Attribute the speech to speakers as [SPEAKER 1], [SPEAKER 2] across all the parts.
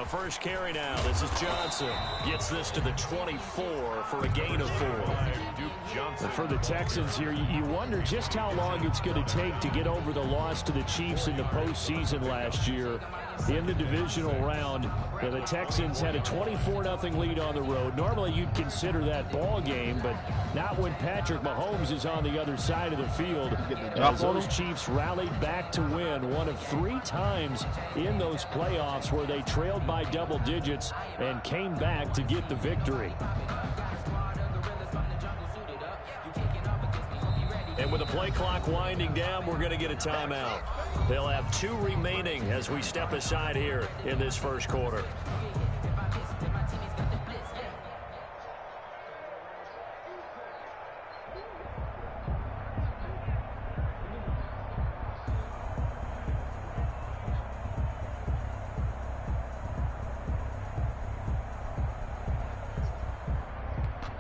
[SPEAKER 1] A first carry now. This is Johnson. Gets this to the 24 for a gain of 4.
[SPEAKER 2] And for the Texans here, you wonder just how long it's going to take to get over the loss to the Chiefs in the postseason last year in the divisional round. And the Texans had a 24-0 lead on the road. Normally you'd consider that ball game, but not when Patrick Mahomes is on the other side of the field. As those Chiefs rallied back to win one of 3 times in those playoffs where they trailed by double digits and came back to get the victory.
[SPEAKER 1] And with the play clock winding down, we're going to get a timeout. They'll have 2 remaining as we step aside here in this first quarter.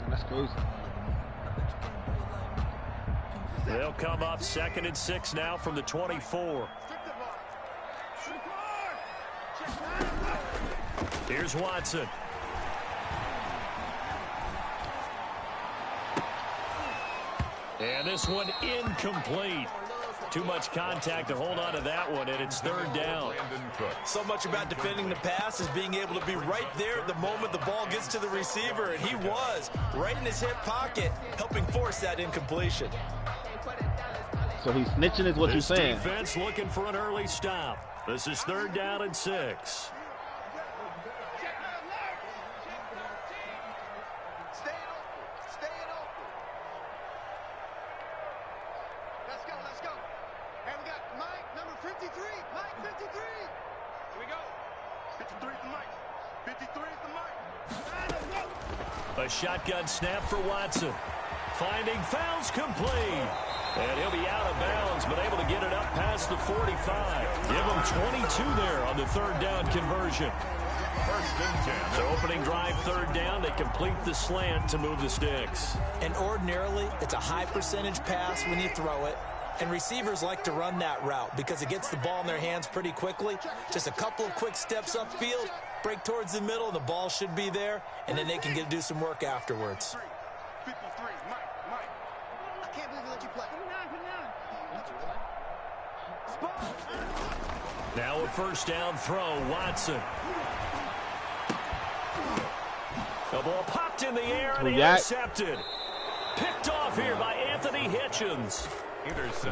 [SPEAKER 3] That's crazy.
[SPEAKER 1] They'll come up 2nd and 6 now from the 24. Here's Watson. And this one incomplete. Too much contact to hold on to that one, and it's 3rd down.
[SPEAKER 4] So much about defending the pass is being able to be right there at the moment the ball gets to the receiver, and he was right in his hip pocket, helping force that incompletion.
[SPEAKER 3] So he's snitching is what you're saying.
[SPEAKER 1] Defense looking for an early stop. This is 3rd down and 6. A shotgun snap for Watson. Finding fouls complete. And he'll be out of bounds, but able to get it up past the 45. Give him 22 there on the 3rd down conversion. 1st and 10. So opening drive 3rd down. They complete the slant to move the sticks.
[SPEAKER 4] And ordinarily, it's a high percentage pass when you throw it. And receivers like to run that route because it gets the ball in their hands pretty quickly. Just a couple of quick steps upfield, break towards the middle, and the ball should be there, and then they can do some work afterwards.
[SPEAKER 5] 53, Mike. I can't believe they let you play.
[SPEAKER 1] Now a 1st down throw, Watson. The ball popped in the air and intercepted. Picked off here by Anthony Hitchens.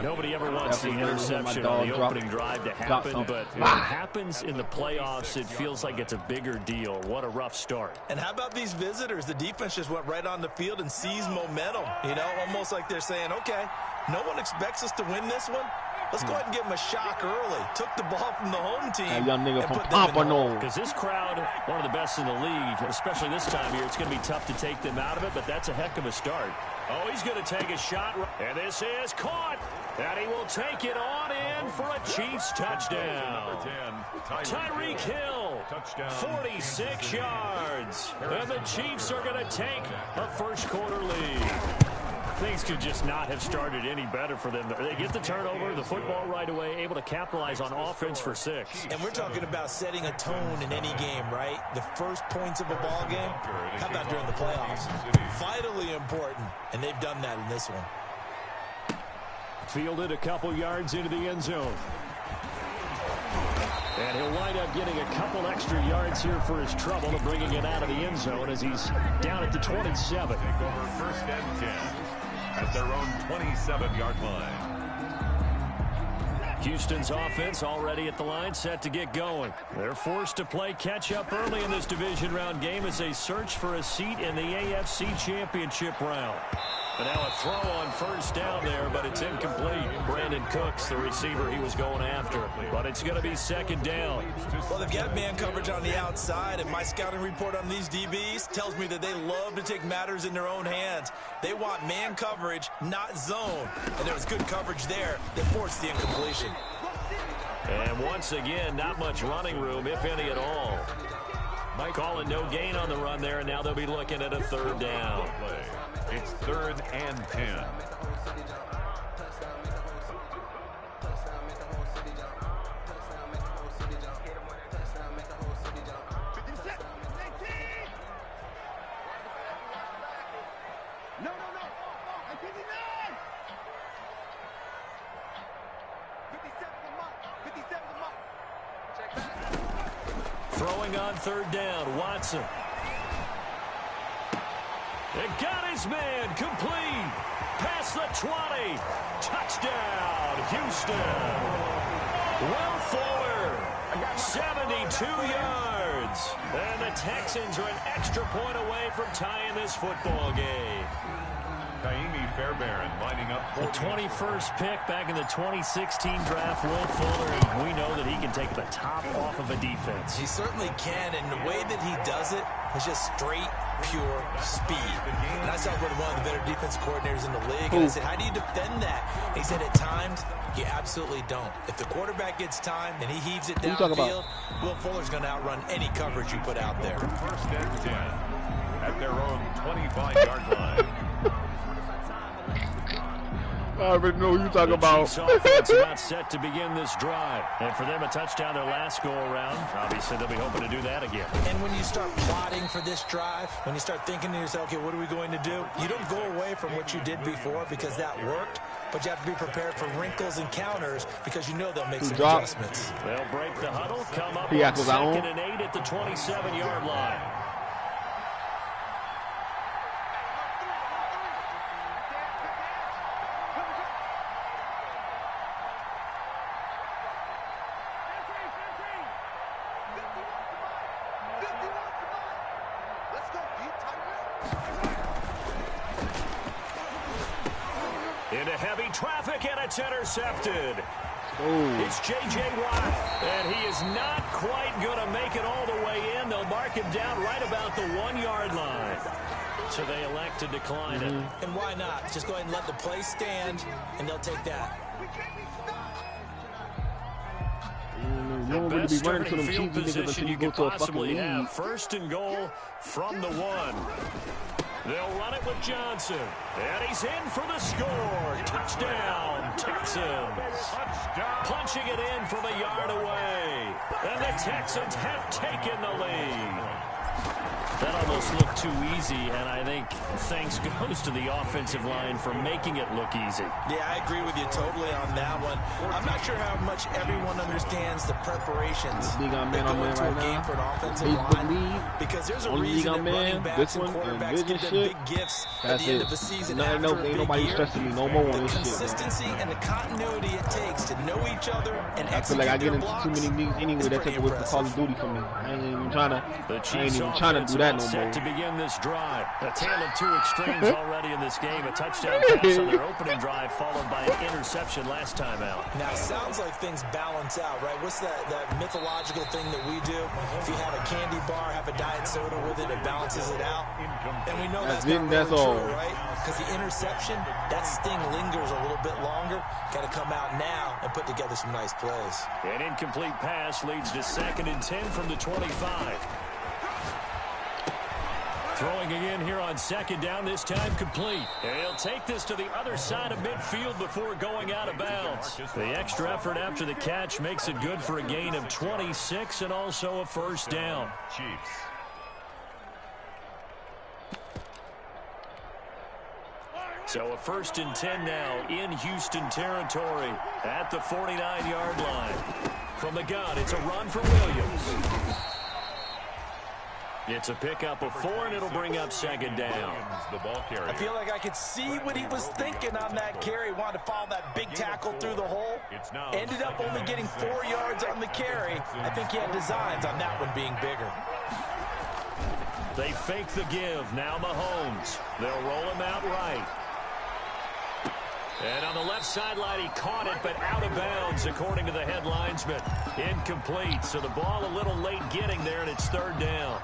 [SPEAKER 1] Nobody ever wants the interception on the opening drive to happen, but when it happens in the playoffs, it feels like it's a bigger deal. What a rough start.
[SPEAKER 4] And how about these visitors? The defense just went right on the field and seized momentum. You know, almost like they're saying, okay, no one expects us to win this one. Let's go ahead and give them a shock early. Took the ball from the home team.
[SPEAKER 3] That young nigga from Pompano.
[SPEAKER 1] Because this crowd, one of the best in the league, especially this time of year, it's going to be tough to take them out of it, but that's a heck of a start. Oh, he's going to take a shot, and this is caught, and he will take it on in for a Chiefs touchdown. Tyreek Hill, 46 yards, and the Chiefs are going to take a first-quarter lead. Things could just not have started any better for them. They get the turnover, the football right away, able to capitalize on offense for 6.
[SPEAKER 4] And we're talking about setting a tone in any game, right? The first points of a ball game, how about during the playoffs? Vitally important, and they've done that in this one.
[SPEAKER 2] Fielded a couple yards into the end zone. And he'll wind up getting a couple extra yards here for his trouble of bringing it out of the end zone as he's down at the 27.
[SPEAKER 6] Take over 1st and 10 at their own 27-yard line.
[SPEAKER 1] Houston's offense already at the line, set to get going. They're forced to play catch-up early in this division round game as they search for a seat in the AFC Championship round. But now a throw on 1st down there, but it's incomplete. Brandon Cooks, the receiver he was going after. But it's going to be 2nd down.
[SPEAKER 4] Well, they've got man coverage on the outside, and my scouting report on these DBs tells me that they love to take matters in their own hands. They want man coverage, not zone. And there was good coverage there that forced the incompletion.
[SPEAKER 1] And once again, not much running room, if any at all. Calling no gain on the run there, and now they'll be looking at a 3rd down.
[SPEAKER 6] It's 3rd and 10.
[SPEAKER 1] Throwing on third down, Watson. It got his man, complete. Past the 20. Touchdown, Houston. Will Fuller, 72 yards. And the Texans are an extra point away from tying this football game.
[SPEAKER 6] Taimi Fairbairn lining up for
[SPEAKER 2] the 21st pick back in the 2016 draft. Will Fuller, and we know that he can take the top off of a defense.
[SPEAKER 4] He certainly can, and the way that he does it is just straight, pure speed. And I saw with one of the better defense coordinators in the league, and I said, how do you defend that? And he said, at times, you absolutely don't. If the quarterback gets time and he heaves it downfield, Will Fuller's going to outrun any coverage you put out there.
[SPEAKER 6] First and 10 at their own 25-yard line.
[SPEAKER 3] I already know who you're talking about.
[SPEAKER 2] Offense about set to begin this drive. And for them, a touchdown their last go-around. Obviously, they'll be hoping to do that again.
[SPEAKER 4] And when you start plotting for this drive, when you start thinking to yourself, okay, what are we going to do? You don't go away from what you did before because that worked, but you have to be prepared for wrinkles and counters because you know they'll make some adjustments.
[SPEAKER 2] They'll break the huddle, come up on 2nd and 8 at the 27-yard line.
[SPEAKER 1] Into heavy traffic, and it's intercepted. It's J.J. Watt, and he is not quite going to make it all the way in. They'll mark him down right about the 1-yard line. So they elect to decline it.
[SPEAKER 4] And why not? Just go ahead and let the play stand, and they'll take that.
[SPEAKER 3] You don't really be running to them cheesy niggas until you go to a fucking lead.
[SPEAKER 1] 1st and goal from the 1. They'll run it with Johnson. And he's in for the score. Touchdown, Texans. Touchdown. Punching it in from a yard away. And the Texans have taken the lead.
[SPEAKER 2] That almost looked too easy, and I think thanks goes to the offensive line for making it look easy.
[SPEAKER 4] Yeah, I agree with you totally on that one. I'm not sure how much everyone understands the preparations that go into a game for an offensive line. Because there's a reason that running backs and quarterbacks get the big gifts at the end of the season after a big year. The consistency and the continuity it takes to know each other and execute
[SPEAKER 3] I
[SPEAKER 4] their
[SPEAKER 3] get
[SPEAKER 4] blocks
[SPEAKER 3] into too many leagues anyway. That take away from Call of Duty for me. I ain't even trying to do that no
[SPEAKER 2] set
[SPEAKER 3] more.
[SPEAKER 2] to begin this drive. A tale of two extremes already in this game. A touchdown pass on their opening drive, followed by an interception last time out.
[SPEAKER 4] Now, it sounds like things balance out, right? What's that mythological thing that we do? If you have a candy bar, have a diet soda with it, it balances it out. And we know that's not really true, right? Because the interception, that sting lingers a little bit longer. Got to come out now and put together some nice plays.
[SPEAKER 1] An incomplete pass leads to 2nd and 10 from the 25. Throwing again here on 2nd down, this time complete. And he'll take this to the other side of midfield before going out of bounds. The extra effort after the catch makes it good for a gain of 26 and also a 1st down.
[SPEAKER 6] Chiefs.
[SPEAKER 1] So a 1st and 10 now in Houston territory at the 49-yard line. From the gun, it's a run for Williams. It's a pickup of 4, and it'll bring up 2nd down.
[SPEAKER 4] I feel like I could see what he was thinking on that carry. Wanted to follow that big tackle through the hole. Ended up only getting 4 yards on the carry. I think he had designs on that one being bigger.
[SPEAKER 1] They fake the give. Now Mahomes. They'll roll him out right. And on the left sideline, he caught it, but out of bounds, according to the head linesman. Incomplete, so the ball a little late getting there, and it's 3rd down.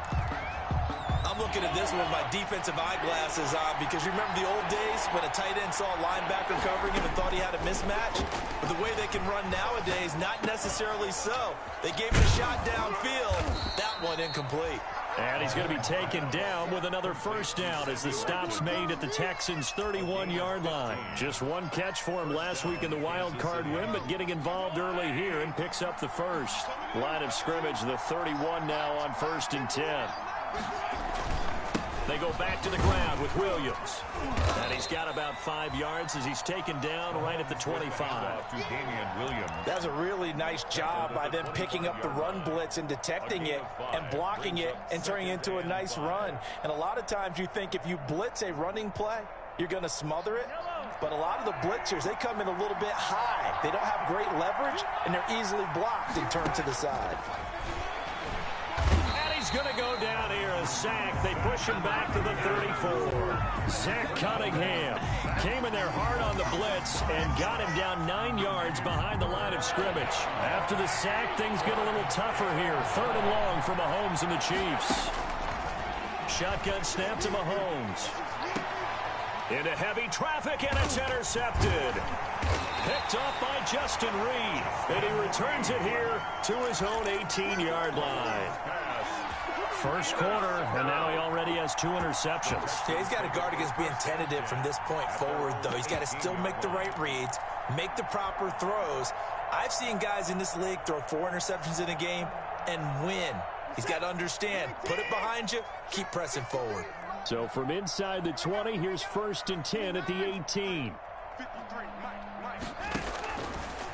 [SPEAKER 4] I'm looking at this one with my defensive eyeglasses on because you remember the old days when a tight end saw a linebacker covering him and thought he had a mismatch? But the way they can run nowadays, not necessarily so. They gave him a shot downfield. That one incomplete.
[SPEAKER 1] And he's going to be taken down with another 1st down as the stop's made at the Texans' 31-yard line. Just one catch for him last week in the wild card win, but getting involved early here and picks up the 1st. Line of scrimmage, the 31 now on 1st and 10. They go back to the ground with Williams. And he's got about 5 yards as he's taken down right at the 25.
[SPEAKER 4] That's a really nice job by them picking up the run blitz and detecting it and blocking it and turning it into a nice run. And a lot of times you think if you blitz a running play, you're going to smother it. But a lot of the blitzers, they come in a little bit high. They don't have great leverage, and they're easily blocked and turned to the side.
[SPEAKER 1] He's going to go down here, a sack. They push him back to the 34. Zach Cunningham came in there hard on the blitz and got him down 9 yards behind the line of scrimmage. After the sack, things get a little tougher here. 3rd and long for Mahomes and the Chiefs. Shotgun snap to Mahomes. Into heavy traffic, and it's intercepted. Picked up by Justin Reed, and he returns it here to his own 18-yard line. First quarter, and now he already has 2 interceptions.
[SPEAKER 4] Yeah, he's got to guard against being tentative from this point forward, though. He's got to still make the right reads, make the proper throws. I've seen guys in this league throw 4 interceptions in a game and win. He's got to understand, put it behind you, keep pressing forward.
[SPEAKER 2] So from inside the 20, here's 1st and 10 at the 18.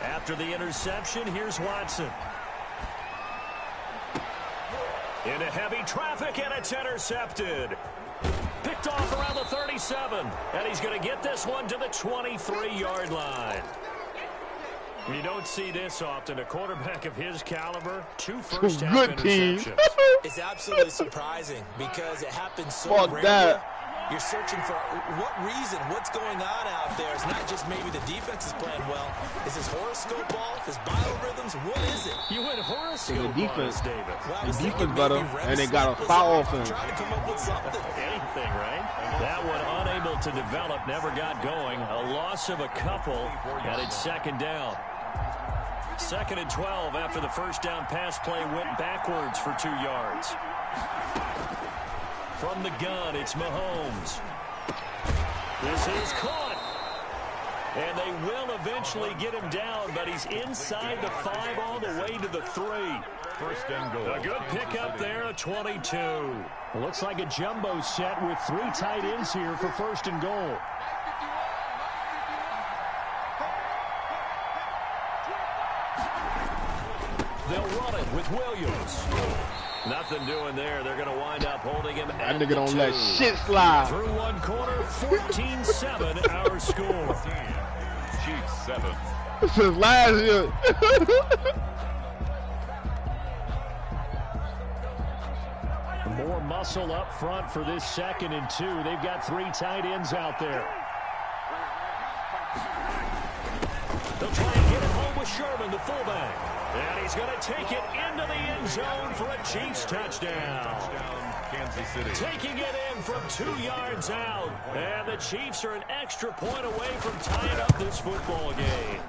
[SPEAKER 1] After the interception, here's Watson. Into heavy traffic, and it's intercepted. Picked off around the 37, and he's going to get this one to the 23-yard line. You don't see this often. A quarterback of his caliber, 2 first-half interceptions.
[SPEAKER 4] It's absolutely surprising because it happens so rarely.
[SPEAKER 3] That.
[SPEAKER 4] You're searching for what reason, what's going on out there. It's not just maybe the defense is playing well. Is his horoscope off? His biorhythms? What is it?
[SPEAKER 1] You went horoscope
[SPEAKER 3] the defense,
[SPEAKER 1] on us, David.
[SPEAKER 4] Well,
[SPEAKER 3] the defense better, and they got a foul offense.
[SPEAKER 4] Trying to come up with something.
[SPEAKER 1] Anything, right? That one unable to develop, never got going. A loss of a couple, and it's 2nd down. 2nd and 12 after the first down pass play went backwards for 2 yards. From the gun, it's Mahomes. This is caught. And they will eventually get him down, but he's inside the 5 all the way to the 3.
[SPEAKER 6] 1st and goal.
[SPEAKER 1] A good pickup there, a 22.
[SPEAKER 2] It looks like a jumbo set with 3 tight ends here for 1st and goal.
[SPEAKER 1] They'll run it with Williams. Nothing doing there. They're going to wind up holding him at
[SPEAKER 3] That nigga don't
[SPEAKER 1] 2.
[SPEAKER 3] let shit slide.
[SPEAKER 1] Through 1 quarter, 14-7 our score.
[SPEAKER 6] Chiefs 7.
[SPEAKER 3] This is last year.
[SPEAKER 2] More muscle up front for this 2nd and 2. They've got 3 tight ends out there.
[SPEAKER 1] They'll try and get it home with Sherman, the fullback. And he's going to take it into the end zone for a Chiefs touchdown.
[SPEAKER 6] Kansas City.
[SPEAKER 1] Taking it in from 2 yards out. And the Chiefs are an extra point away from tying up this football game.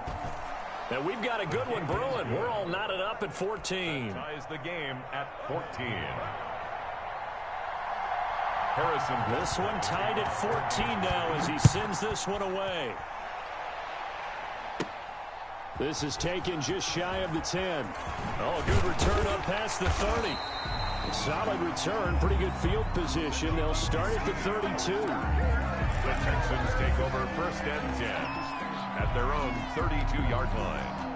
[SPEAKER 1] And we've got a good one brewing. We're all knotted up at 14.
[SPEAKER 6] Ties the game at 14. Harrison.
[SPEAKER 1] This one tied at 14 now as he sends this one away.
[SPEAKER 2] This is taken just shy of the 10.
[SPEAKER 1] Oh, good return up past the 30.
[SPEAKER 2] Solid return, pretty good field position. They'll start at the 32.
[SPEAKER 6] The Texans take over 1st and 10 at their own 32-yard line.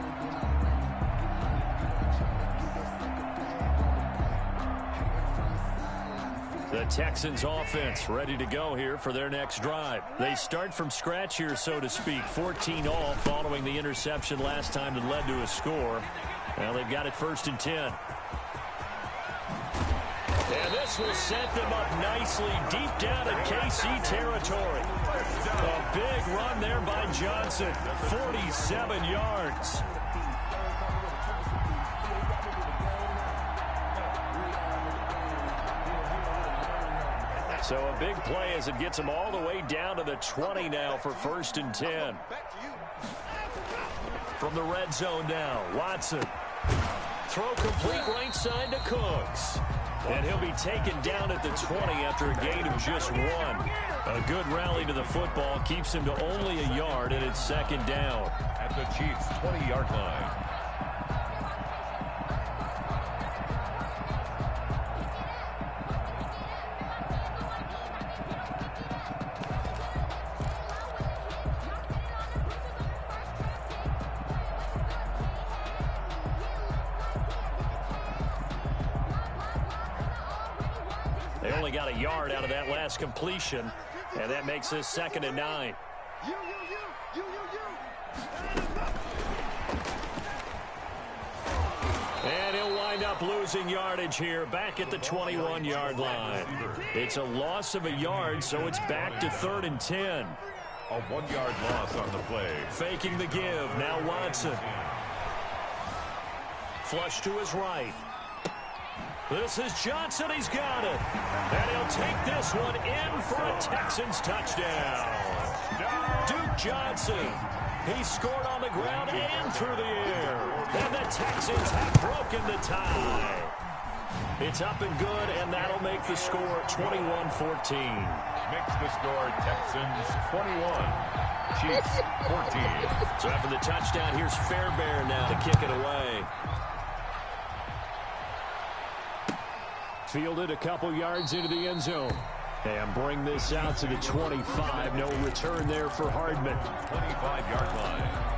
[SPEAKER 1] The Texans offense ready to go here for their next drive. They start from scratch here, so to speak. 14 all following the interception last time that led to a score. Well, they've got it 1st and 10. And this will set them up nicely deep down in KC territory. A big run there by Johnson. 47 yards. So a big play as it gets them all the way down to the 20 now for 1st and 10. From the red zone now, Watson. Throw complete right side to Cooks. And he'll be taken down at the 20 after a gain of just 1. A good rally to the football keeps him to only a yard, and it's 2nd down.
[SPEAKER 6] At the Chiefs' 20-yard line.
[SPEAKER 1] They only got a yard out of that last completion, and that makes this 2nd and 9. And he'll wind up losing yardage here, back at the 21-yard line. It's a loss of a yard, so it's back to 3rd and 10.
[SPEAKER 6] A 1-yard loss on the play.
[SPEAKER 1] Faking the give. Now Watson. Flush to his right. This is Johnson. He's got it. And he'll take this one in for a Texans touchdown. Duke Johnson. He scored on the ground and through the air. And the Texans have broken the tie. It's up and good, and that'll make the score 21-14.
[SPEAKER 6] Makes the score Texans 21, Chiefs 14.
[SPEAKER 1] So after the touchdown, here's Fairbairn now to kick it away.
[SPEAKER 2] Fielded a couple yards into the end zone. And bring this out to the 25. No return there for Hardman.
[SPEAKER 6] 25-yard line.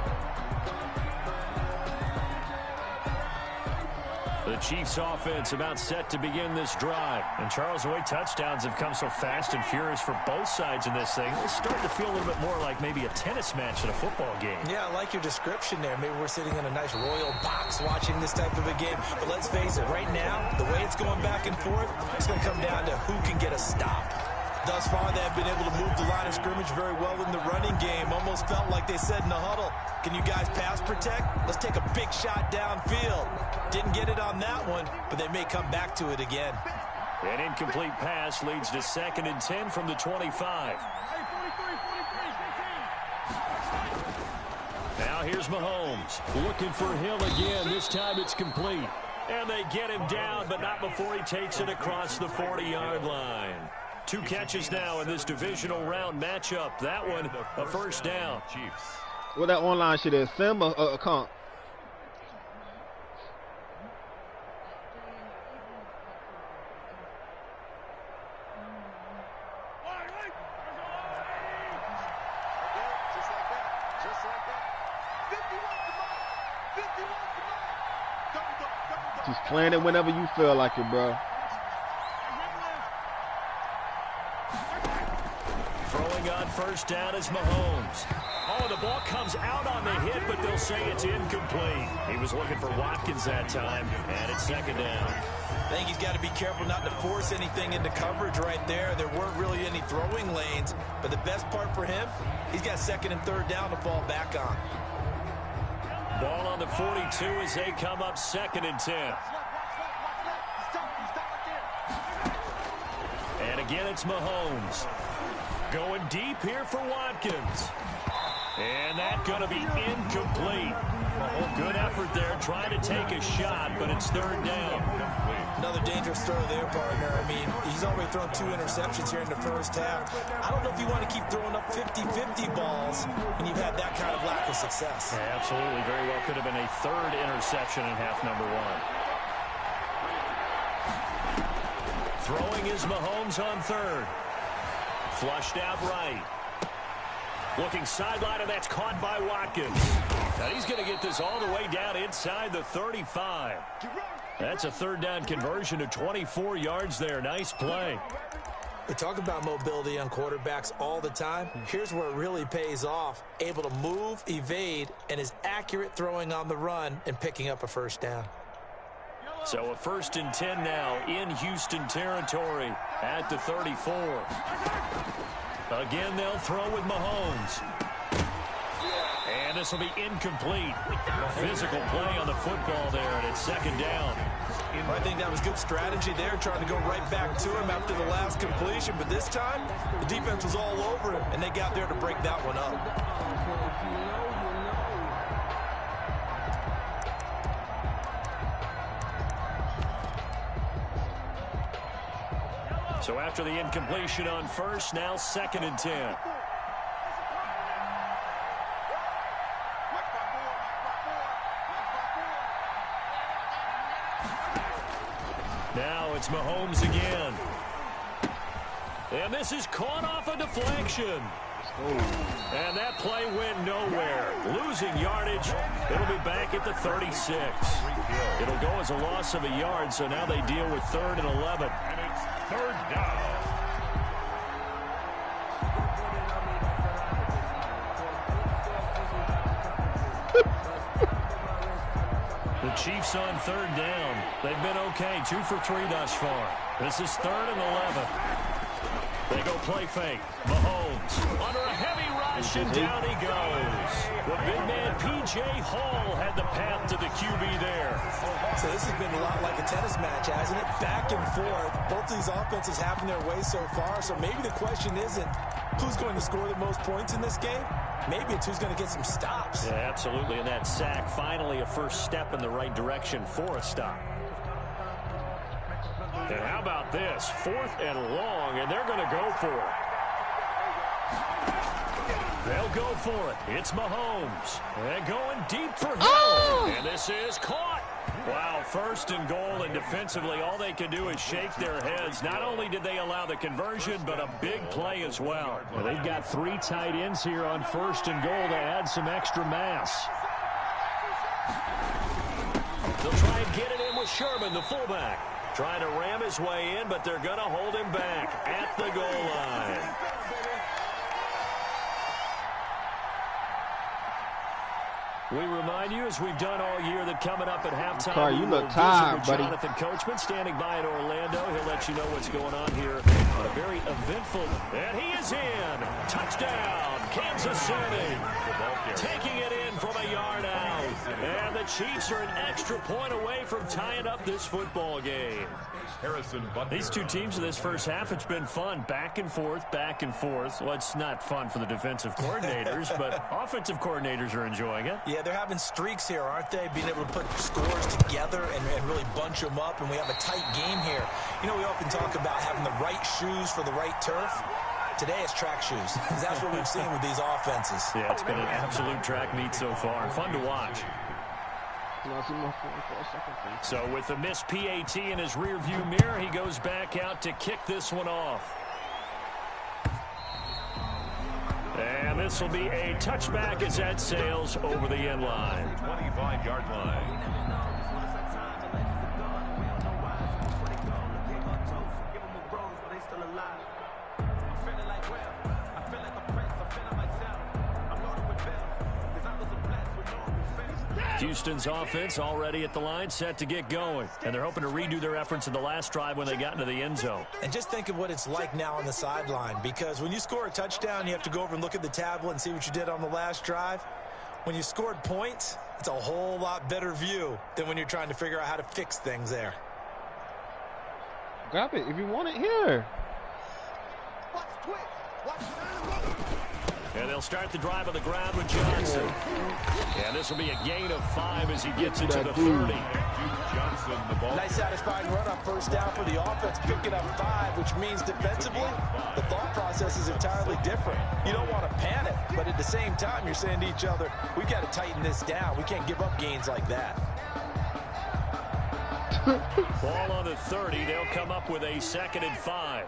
[SPEAKER 1] The Chiefs offense about set to begin this drive. And Charles, the way touchdowns have come so fast and furious for both sides in this thing, it's starting to feel a little bit more like maybe a tennis match than a football game.
[SPEAKER 4] Yeah, I like your description there. Maybe we're sitting in a nice royal box watching this type of a game. But let's face it, right now, the way it's going back and forth, it's going to come down to who can get a stop. Thus far, they have been able to move the line of scrimmage very well in the running game. Almost felt like they said in the huddle, can you guys pass protect? Let's take a big shot downfield. Didn't get it on that one, but they may come back to it again.
[SPEAKER 1] An incomplete pass leads to 2nd and 10 from the 25. Now here's Mahomes.
[SPEAKER 2] Looking for Hill again. This time it's complete.
[SPEAKER 1] And they get him down, but not before he takes it across the 40-yard line. 2 catches now in this divisional round matchup. That one, a first down.
[SPEAKER 6] Chiefs.
[SPEAKER 3] Well, that online shit is sim or comp? Just playing it whenever you feel like it, bro.
[SPEAKER 1] Throwing on first down is Mahomes. Oh, the ball comes out on the hit, but they'll say it's incomplete. He was looking for Watkins that time, and it's 2nd down.
[SPEAKER 4] I think he's got to be careful not to force anything into coverage right there. There weren't really any throwing lanes, but the best part for him, he's got 2nd and 3rd down to fall back on.
[SPEAKER 1] Ball on the 42 as they come up 2nd and 10. And again, it's Mahomes. Going deep here for Watkins. And that's going to be incomplete. Good effort there, trying to take a shot, but it's 3rd down.
[SPEAKER 4] Another dangerous throw there, partner. I mean, he's already thrown 2 interceptions here in the first half. I don't know if you want to keep throwing up 50-50 balls when you've had that kind of lack of success.
[SPEAKER 1] Yeah, absolutely. Very well could have been a 3rd interception in half number 1. Throwing is Mahomes on 3rd. Flushed out right. Looking sideline, and that's caught by Watkins. Now he's going to get this all the way down inside the 35. That's a 3rd down conversion to 24 yards there. Nice play.
[SPEAKER 4] We talk about mobility on quarterbacks all the time. Here's where it really pays off. Able to move, evade, and is accurate throwing on the run and picking up a first down.
[SPEAKER 1] So a 1st and 10 now in Houston territory at the 34. Again, they'll throw with Mahomes. And this will be incomplete. Physical play on the football there, and it's 2nd down.
[SPEAKER 4] I think that was good strategy there, trying to go right back to him after the last completion. But this time, the defense was all over him, and they got there to break that one up.
[SPEAKER 1] So after the incompletion on first, now 2nd and 10. Now it's Mahomes again. And this is caught off a deflection. And that play went nowhere. Losing yardage. It'll be back at the 36. It'll go as a loss of a yard, so now they deal with 3rd and 11.
[SPEAKER 6] And it's third down.
[SPEAKER 2] The Chiefs on third down. They've been okay, 2 for 3 thus far. This is 3rd and 11. They go play fake. Mahomes under a heavy rush, and down he goes. The big man P.J. Hall had the path to the QB there.
[SPEAKER 4] So this has been a lot like a tennis match, hasn't it? Back and forth. Both these offenses having their way so far. So maybe the question isn't who's going to score the most points in this game. Maybe it's who's going to get some stops.
[SPEAKER 2] Yeah, absolutely. And that sack, finally a first step in the right direction for a stop. And how about this? 4th and long, and they're going to go for it. They'll go for it. It's Mahomes. And going deep for Hill. Oh! And this is caught. Wow, 1st and goal, and defensively all they can do is shake their heads. Not only did they allow the conversion, but a big play as well. They've got 3 tight ends here on 1st and goal to add some extra mass. They'll try and get it in with Sherman, the fullback. Trying to ram his way in, but they're going to hold him back at the goal line. We remind you, as we've done all year, that coming up at halftime,
[SPEAKER 3] Carr, you look tired, buddy.
[SPEAKER 2] Jonathan Coachman standing by in Orlando. He'll let you know what's going on here. A very eventful. And he is in. Touchdown, Kansas City. Taking it in from a yard out. And the Chiefs are an extra point away from tying up this football game. These two teams in this first half, it's been fun. Back and forth, back and forth. Well, it's not fun for the defensive coordinators, but offensive coordinators are enjoying it.
[SPEAKER 4] Yeah, they're having streaks here, aren't they? Being able to put scores together and really bunch them up, and we have a tight game here. You know, we often talk about having the right shoes for the right turf. Today it's track shoes. That's what we've seen with these offenses.
[SPEAKER 2] Yeah, it's been an absolute track meet so far. Fun to watch. So with the missed PAT in his rearview mirror, he goes back out to kick this one off. And this will be a touchback as that sails over the end line.
[SPEAKER 6] 25-yard line.
[SPEAKER 2] Houston's offense already at the line, set to get going. And they're hoping to redo their efforts in the last drive when they got into the end zone.
[SPEAKER 4] And just think of what it's like now on the sideline, because when you score a touchdown, you have to go over and look at the tablet and see what you did on the last drive. When you scored points, it's a whole lot better view than when you're trying to figure out how to fix things there.
[SPEAKER 3] Grab it if you want it here.
[SPEAKER 2] And they'll start the drive on the ground with Johnson. And this will be a gain of 5 as he gets it to the 30.
[SPEAKER 4] Nice satisfying run on first down for the offense, picking up 5, which means defensively, the thought process is entirely different. You don't want to panic, but at the same time, you're saying to each other, we got to tighten this down. We can't give up gains like that.
[SPEAKER 2] Ball on the 30. They'll come up with a 2nd and 5.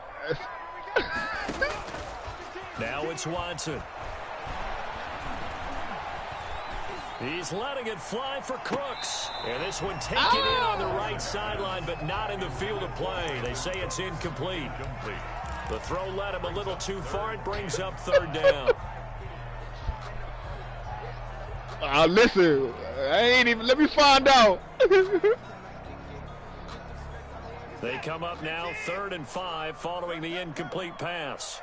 [SPEAKER 2] Now it's Watson. He's letting it fly for Crooks. And this one taken in on the right sideline, but not in the field of play. They say it's incomplete. The throw led him a little too far. It brings up 3rd down.
[SPEAKER 3] Listen, I ain't even, let me find out.
[SPEAKER 2] They come up now 3rd and 5 following the incomplete pass.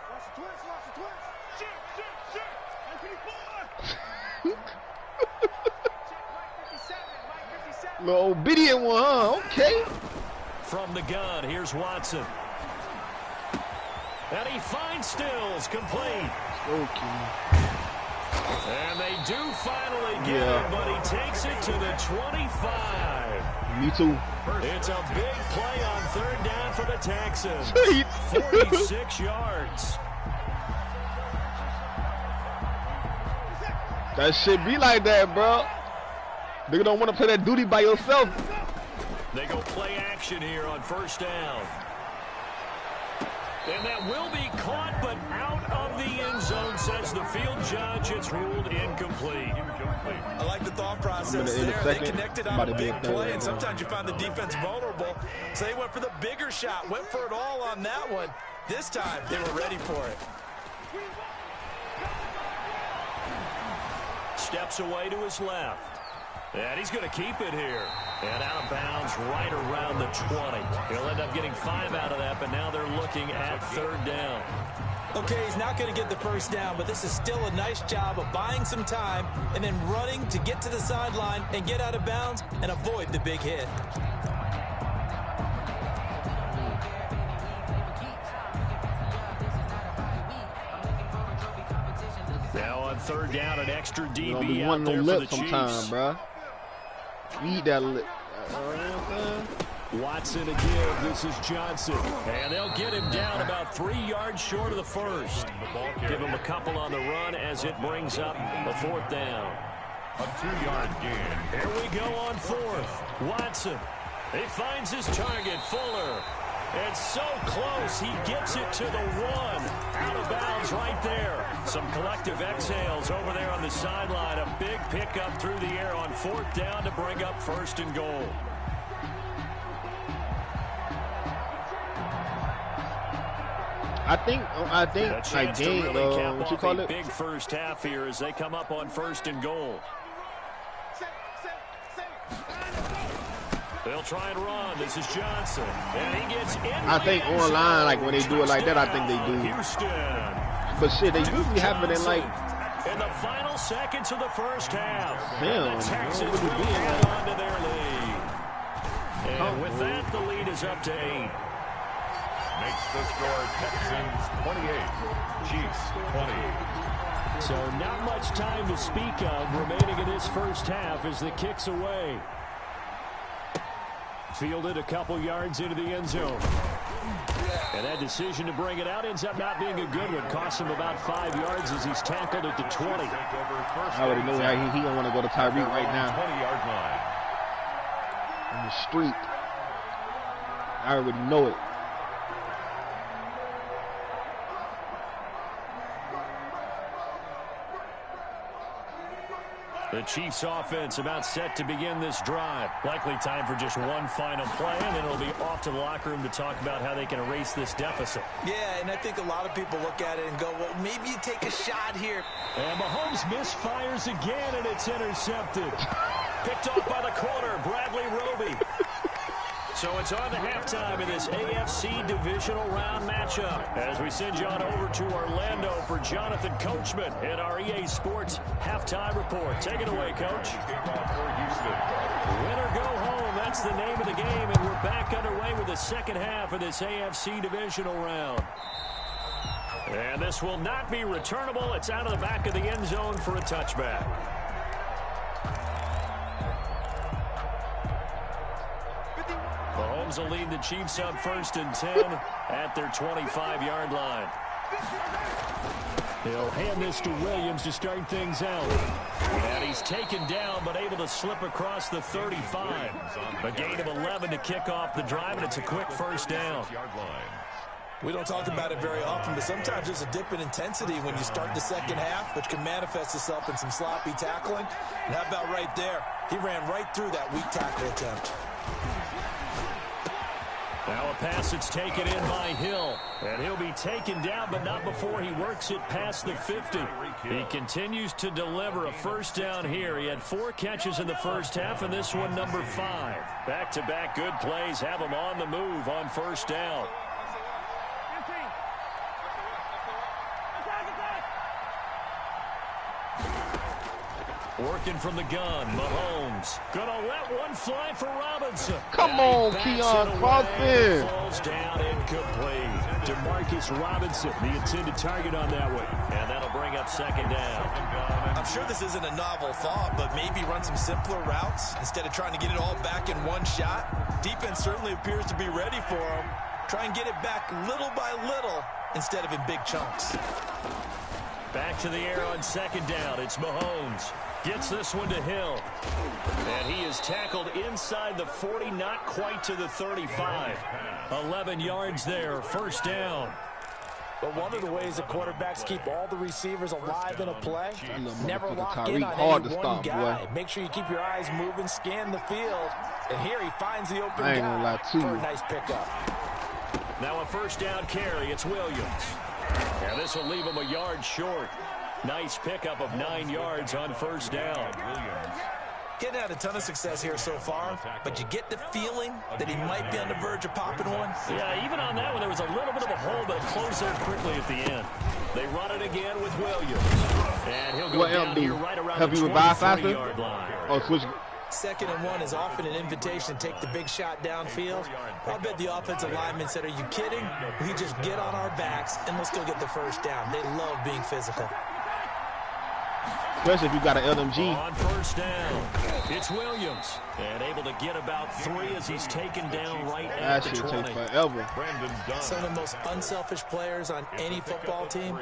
[SPEAKER 3] Little obedient one, huh? Okay.
[SPEAKER 2] From the gun, here's Watson. And he finds Stills, complete.
[SPEAKER 3] Okay.
[SPEAKER 2] And they do finally get it, but he takes it to the 25.
[SPEAKER 3] Me too.
[SPEAKER 2] It's a big play on 3rd down for the Texans. 46 yards.
[SPEAKER 3] That shit be like that, bro. Nigga don't want to play that duty by yourself.
[SPEAKER 2] They go play action here on 1st down.
[SPEAKER 1] And that will be caught, but out of the end zone, says the field judge. It's ruled incomplete.
[SPEAKER 4] I like the thought process there. They connected on a big play, and sometimes you find the defense vulnerable. So they went for the bigger shot, went for it all on that one. This time, they were ready for it.
[SPEAKER 1] Steps away to his left. And he's going to keep it here. And out of bounds right around the 20. He'll end up getting 5 out of that, but now they're looking at 3rd down.
[SPEAKER 4] Okay, he's not going to get the first down, but this is still a nice job of buying some time and then running to get to the sideline and get out of bounds and avoid the big hit.
[SPEAKER 1] Now on 3rd down, an extra DB
[SPEAKER 3] be
[SPEAKER 1] out there for the Chiefs.
[SPEAKER 3] Sometime, bro. Need that lip.
[SPEAKER 2] Watson again. This is Johnson.
[SPEAKER 1] And they'll get him down about 3 yards short of the first. Give him a couple on the run as it brings up a 4th down.
[SPEAKER 6] A 2-yard gain.
[SPEAKER 1] Here we go on 4th. Watson. He finds his target, Fuller. It's so close, he gets it to the 1. Out of bounds right there. Some collective exhales over there on the sideline. A big pickup through the air on 4th down to bring up 1st and goal.
[SPEAKER 3] I think I gained, what you call it?
[SPEAKER 1] Big first half here as they come up on 1st and goal. They'll try and run. This is Johnson. And he gets in.
[SPEAKER 3] I think online, like when they do it like that, I think they do.
[SPEAKER 1] Houston.
[SPEAKER 3] But shit, they usually have it in like
[SPEAKER 1] in the final seconds of the first half.
[SPEAKER 3] Damn,
[SPEAKER 1] and the Texans will add on to their lead. And with that, the lead is up to 8.
[SPEAKER 6] Makes the score Texans 28, Chiefs 20.
[SPEAKER 2] So not much time to speak of remaining in this first half as the kick's away. Fielded a couple yards into the end zone. And that decision to bring it out ends up not being a good one. Costs him about 5 yards as he's tackled at the 20.
[SPEAKER 3] I already know how he don't want to go to Tyreek right now.
[SPEAKER 6] 20-yard line.
[SPEAKER 3] On the street. I already know it.
[SPEAKER 1] The Chiefs offense about set to begin this drive. Likely time for just one final play, and then it'll be off to the locker room to talk about how they can erase this deficit.
[SPEAKER 4] Yeah, and I think a lot of people look at it and go, well, maybe you take a shot here.
[SPEAKER 2] And Mahomes misfires again, and it's intercepted.
[SPEAKER 1] Picked off by the corner, Bradley Roby. So it's on to halftime in this AFC divisional round matchup as we send you on over to Orlando for Jonathan Coachman in our EA Sports halftime report. Take it away, Coach. Win or go home, that's the name of the game, and we're back underway with the second half of this AFC divisional round. And this will not be returnable. It's out of the back of the end zone for a touchback. Mahomes will lead the Chiefs up 1st and 10 at their 25-yard line.
[SPEAKER 2] He'll hand this to Williams to start things out.
[SPEAKER 1] And he's taken down but able to slip across the 35. A gain of 11 to kick off the drive, and it's a quick 1st down.
[SPEAKER 4] We don't talk about it very often, but sometimes there's a dip in intensity when you start the second half, which can manifest itself in some sloppy tackling. And how about right there? He ran right through that weak tackle attempt.
[SPEAKER 1] Now a pass that's taken in by Hill. And he'll be taken down, but not before he works it past the 50. He continues to deliver a 1st down here. He had 4 catches in the first half, and this one number 5. Back-to-back good plays have him on the move on 1st down. Working from the gun, Mahomes. Gonna let one fly for Robinson.
[SPEAKER 3] Come on, Keon Crosby.
[SPEAKER 1] Falls down incomplete.
[SPEAKER 2] Demarcus Robinson, the intended target on that one.
[SPEAKER 1] And that'll bring up 2nd down.
[SPEAKER 4] I'm sure this isn't a novel thought, but maybe run some simpler routes instead of trying to get it all back in one shot. Defense certainly appears to be ready for him. Try and get it back little by little instead of in big chunks.
[SPEAKER 1] Back to the air on 2nd down. It's Mahomes. Gets this one to Hill. And he is tackled inside the 40, not quite to the 35. 11 yards there, 1st down.
[SPEAKER 4] But one of the ways that quarterbacks keep all the receivers alive in a play, never lock in on any one guy. Make sure you keep your eyes moving, scan the field. And here he finds the open guy for a nice pickup.
[SPEAKER 1] Now a first down carry. It's Williams. And this will leave him a yard short. Nice pickup of 9 yards on first down.
[SPEAKER 4] Getting had a ton of success here so far, but you get the feeling that he might be on the verge of popping one.
[SPEAKER 1] Yeah, even on that one, there was a little bit of a hole, but it closed there quickly at the end. They run it again with Williams. And he'll go down here right around the 23-yard line.
[SPEAKER 3] Oh, switch.
[SPEAKER 4] 2nd and 1 is often an invitation to take the big shot downfield. I'll bet the offensive lineman said, are you kidding? We just get on our backs and let's go get the first down. They love being physical.
[SPEAKER 3] Especially if you got an LMG.
[SPEAKER 1] On first down, it's Williams. And able to get about 3 as he's taken down right at the 20.
[SPEAKER 3] That should take forever.
[SPEAKER 4] Some of the most unselfish players on any football team,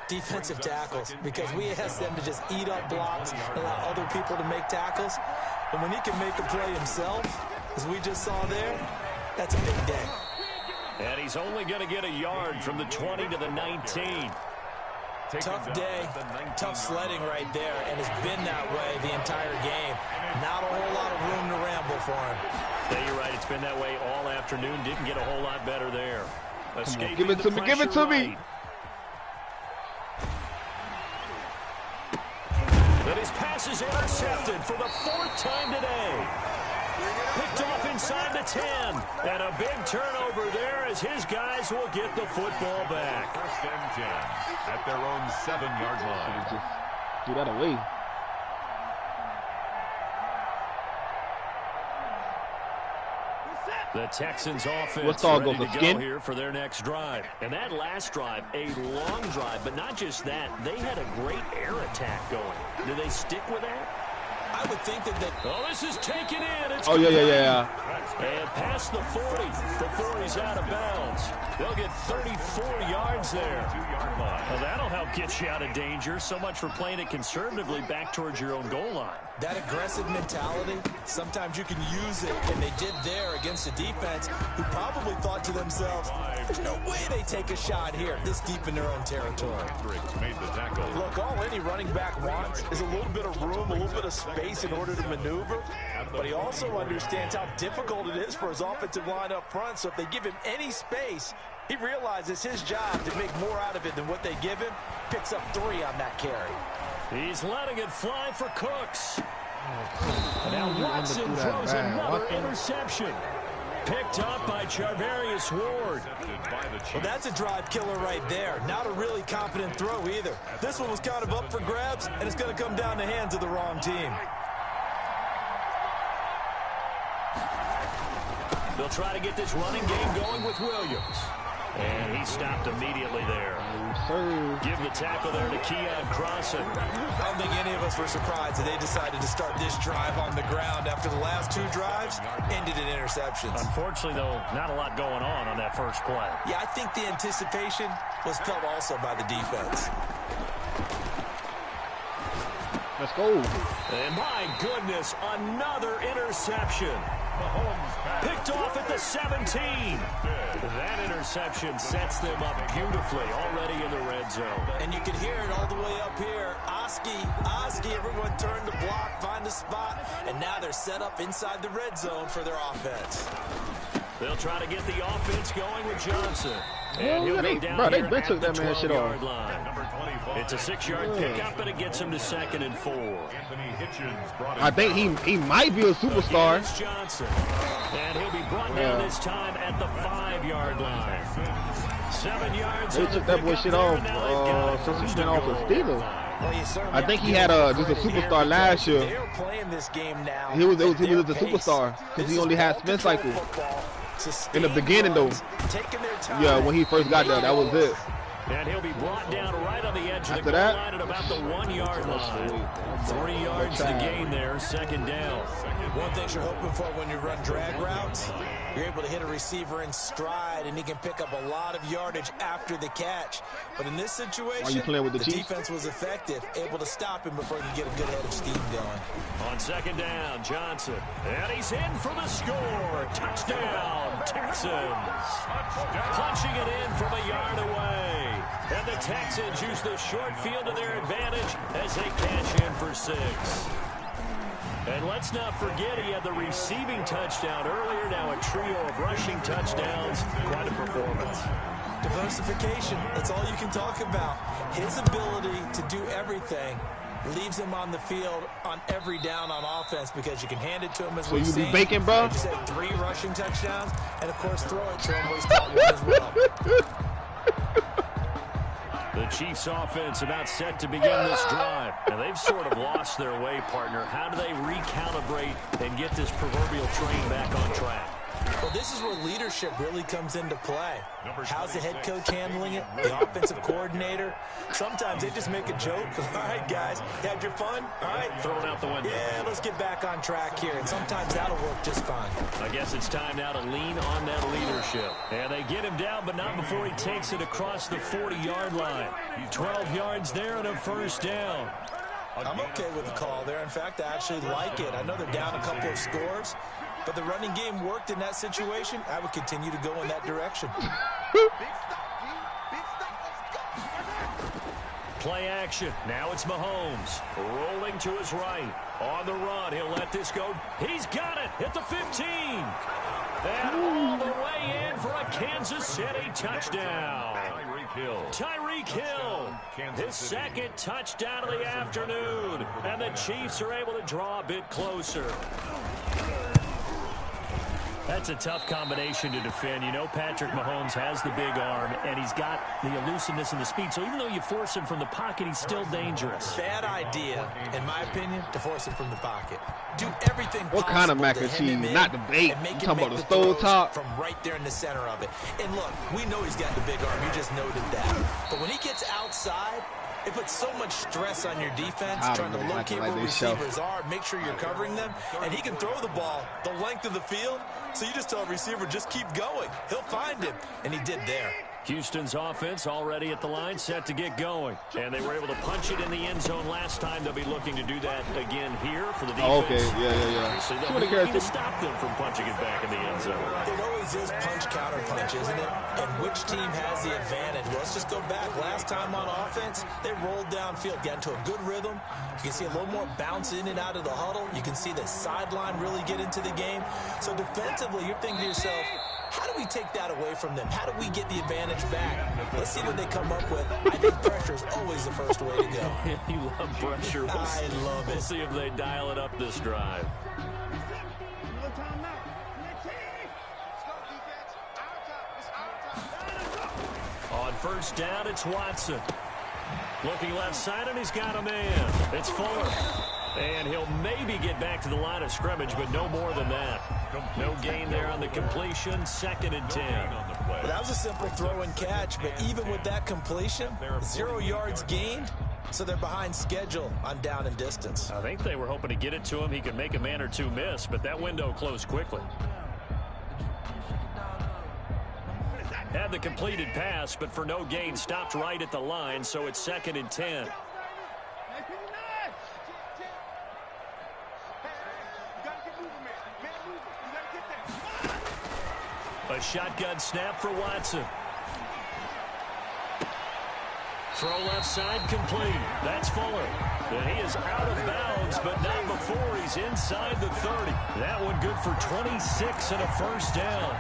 [SPEAKER 4] defensive tackles, because we ask them to just eat up blocks and allow other people to make tackles. And when he can make a play himself, as we just saw there, that's a big day.
[SPEAKER 1] And he's only going to get a yard from the 20 to the 19.
[SPEAKER 4] Tough day, tough sledding right there, and it's been that way the entire game. Not a whole lot of room to ramble for him.
[SPEAKER 1] Yeah, you're right. It's been that way all afternoon. Didn't get a whole lot better there.
[SPEAKER 3] Give it to me. Give it to me.
[SPEAKER 1] But his pass is intercepted for the 4th time today. Picked off inside the 10. And a big turnover there as his guys will get the football back.
[SPEAKER 6] 1st and 10 at their own 7-yard line.
[SPEAKER 3] Just threw that away.
[SPEAKER 1] The Texans offense ready to go here for their next drive. And that last drive, a long drive, but not just that. They had a great air attack going. Do they stick with that?
[SPEAKER 4] I would think that
[SPEAKER 1] oh, this is taken in. It's
[SPEAKER 3] yeah.
[SPEAKER 1] And past the 40 before he's out of bounds. They'll get 34 yards there. Well, that'll help get you out of danger. So much for playing it conservatively back towards your own goal line.
[SPEAKER 4] That aggressive mentality, sometimes you can use it, and they did there against a defense who probably thought to themselves, there's no way they take a shot here this deep in their own territory.
[SPEAKER 6] Made the tackle.
[SPEAKER 4] Look, all any running back wants is a little bit of room, a little bit of space in order to maneuver, but he also understands how difficult it is for his offensive line up front, so if they give him any space, he realizes his job to make more out of it than what they give him. Picks up 3 on that carry.
[SPEAKER 1] He's letting it fly for Cooks. Now Watson throws another interception. Picked up by Charvarius Ward.
[SPEAKER 4] Well, that's a drive killer right there. Not a really confident throw either. This one was kind of up for grabs, and it's going to come down the hands of the wrong team.
[SPEAKER 1] They'll try to get this running game going with Williams. And he stopped immediately there. Give the tackle there to Keon Crossan.
[SPEAKER 4] I don't think any of us were surprised that they decided to start this drive on the ground after the last 2 drives ended in interceptions.
[SPEAKER 1] Unfortunately, though, not a lot going on that first play.
[SPEAKER 4] Yeah, I think the anticipation was felt also by the defense.
[SPEAKER 3] Let's go.
[SPEAKER 1] And my goodness, another interception. Picked off at the 17. That interception sets them up beautifully already in the red zone.
[SPEAKER 4] And you can hear it all the way up here. Oski, everyone turned to block, find a spot, and now they're set up inside the red zone for their offense.
[SPEAKER 1] They'll try to get the offense going with Johnson. And
[SPEAKER 3] he'll go down here at the 12-yard line.
[SPEAKER 1] It's a 6-yard pickup, and it gets him to 2nd and 4.
[SPEAKER 3] I think he might be a superstar.
[SPEAKER 1] Johnson. And he'll be brought down this time at the 5-yard line. 7 yards.
[SPEAKER 3] They took that boy shit off since he's been off the Steelers. I think he had just a superstar last year. He was the superstar because he only had spin cycle. In the beginning, though, yeah, when he first got there, that was it.
[SPEAKER 1] And he'll be brought down right on the edge of the goal line at about the 1-yard line. 3 yards to gain there, 2nd down.
[SPEAKER 4] One thing you're hoping for when you run drag routes, you're able to hit a receiver in stride, and he can pick up a lot of yardage after the catch. But in this situation, the defense was effective, able to stop him before he could get a good head of steam going.
[SPEAKER 1] On 2nd down, Johnson. And he's in for the score. Touchdown, Texans. Punching it in from a yard away. And the Texans use the short field to their advantage as they cash in for 6. And let's not forget he had the receiving touchdown earlier. Now a trio of rushing touchdowns. Quite a performance.
[SPEAKER 4] Diversification, that's all you can talk about. His ability to do everything leaves him on the field on every down on offense because you can hand it to him as we've seen.
[SPEAKER 3] So you be baking, bro?
[SPEAKER 4] He just had 3 rushing touchdowns, and of course throw it to him where he's caught one as well.
[SPEAKER 1] The Chiefs offense about set to begin this drive. And they've sort of lost their way, partner. How do they recalibrate and get this proverbial train back on track?
[SPEAKER 4] Well, this is where leadership really comes into play. How's the head coach handling it? The offensive coordinator? Sometimes they just make a joke. All right, guys, you had your fun? All right.
[SPEAKER 1] Throw it out the window.
[SPEAKER 4] Yeah, let's get back on track here. And sometimes that'll work just fine.
[SPEAKER 1] I guess it's time now to lean on that leadership. And they get him down, but not before he takes it across the 40-yard line. 12 yards there and a first down.
[SPEAKER 4] I'm okay with the call there. In fact, I actually like it. I know they're down a couple of scores, but the running game worked in that situation. I would continue to go in that direction.
[SPEAKER 1] Play action. Now it's Mahomes rolling to his right. On the run, he'll let this go. He's got it at the 15. And all the way in for a Kansas City touchdown. Tyreek Hill, his second touchdown of the afternoon. And the Chiefs are able to draw a bit closer. That's a tough combination to defend. You know Patrick Mahomes has the big arm, and he's got the elusiveness and the speed. So even though you force him from the pocket, he's still dangerous.
[SPEAKER 4] Bad idea, in my opinion, to force him from the pocket. Do everything
[SPEAKER 3] what kind of mac and cheese? Not the bait. You talking about the stove top?
[SPEAKER 4] From right there in the center of it. And look, we know he's got the big arm. You just noted that. But when he gets outside, it puts so much stress on your defense trying to locate where receivers are, make sure you're covering them, and he can throw the ball the length of the field, so you just tell a receiver, just keep going. He'll find him, and he did there.
[SPEAKER 1] Houston's offense already at the line, set to get going. And they were able to punch it in the end zone last time. They'll be looking to do that again here for the defense.
[SPEAKER 3] Oh, okay, yeah.
[SPEAKER 1] So they'll be looking to stop them from punching it back in the end zone.
[SPEAKER 4] It always is punch-counter-punch, isn't it? And which team has the advantage? Well, let's just go back. Last time on offense, they rolled downfield, got into a good rhythm. You can see a little more bounce in and out of the huddle. You can see the sideline really get into the game. So defensively, you're thinking to yourself, how do we take that away from them? How do we get the advantage back? Let's see what they come up with. I think pressure is always the first way to go.
[SPEAKER 1] You love pressure.
[SPEAKER 4] I love it.
[SPEAKER 1] We'll see if they dial it up this drive. On first down, it's Watson. Looking left side, and he's got a man. It's Fuller. And he'll maybe get back to the line of scrimmage, but no more than that. No gain there on the completion. 2nd and 10.
[SPEAKER 4] Well, that was a simple throw and catch, but even with that completion, 0 yards gained, so they're behind schedule on down and distance.
[SPEAKER 1] I think they were hoping to get it to him. He could make a man or two miss, but that window closed quickly. Had the completed pass, but for no gain, stopped right at the line, so it's 2nd and 10. A shotgun snap for Watson. Throw left side complete. That's Fuller. And he is out of bounds, but not before he's inside the 30. That one good for 26 and a first down.